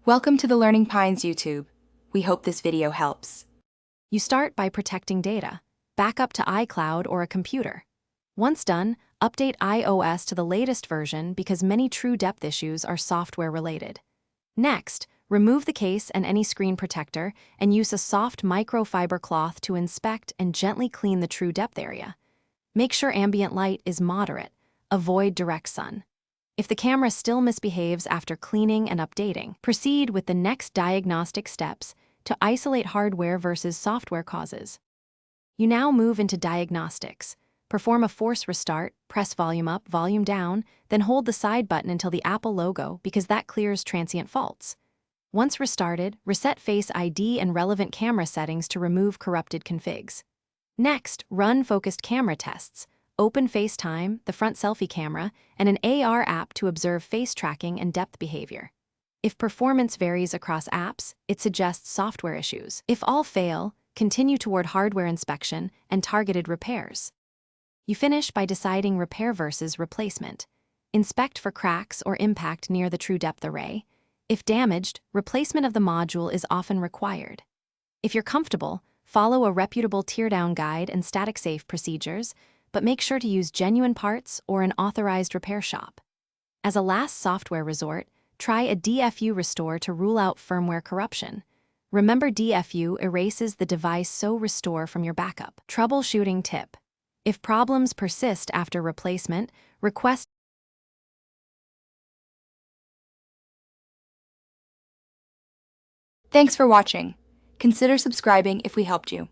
Welcome to the Learning Pines YouTube. We hope this video helps. You start by protecting data. Back up to iCloud or a computer. Once done, update iOS to the latest version because many Truedepth issues are software-related. Next, remove the case and any screen protector and use a soft microfiber cloth to inspect and gently clean the Truedepth area. Make sure ambient light is moderate. Avoid direct sun. If the camera still misbehaves after cleaning and updating, proceed with the next diagnostic steps to isolate hardware versus software causes. You now move into diagnostics. Perform a force restart, press volume up, volume down, then hold the side button until the Apple logo because that clears transient faults. Once restarted, reset Face ID and relevant camera settings to remove corrupted configs. Next, run focused camera tests. Open FaceTime, the front selfie camera, and an AR app to observe face tracking and depth behavior. If performance varies across apps, it suggests software issues. If all fail, continue toward hardware inspection and targeted repairs. You finish by deciding repair versus replacement. Inspect for cracks or impact near the Truedepth array. If damaged, replacement of the module is often required. If you're comfortable, follow a reputable teardown guide and static safe procedures, but make sure to use genuine parts or an authorized repair shop. As a last software resort, try a DFU restore to rule out firmware corruption. Remember, DFU erases the device, so restore from your backup. Troubleshooting tip. If problems persist after replacement, request. Thanks for watching. Consider subscribing if we helped you.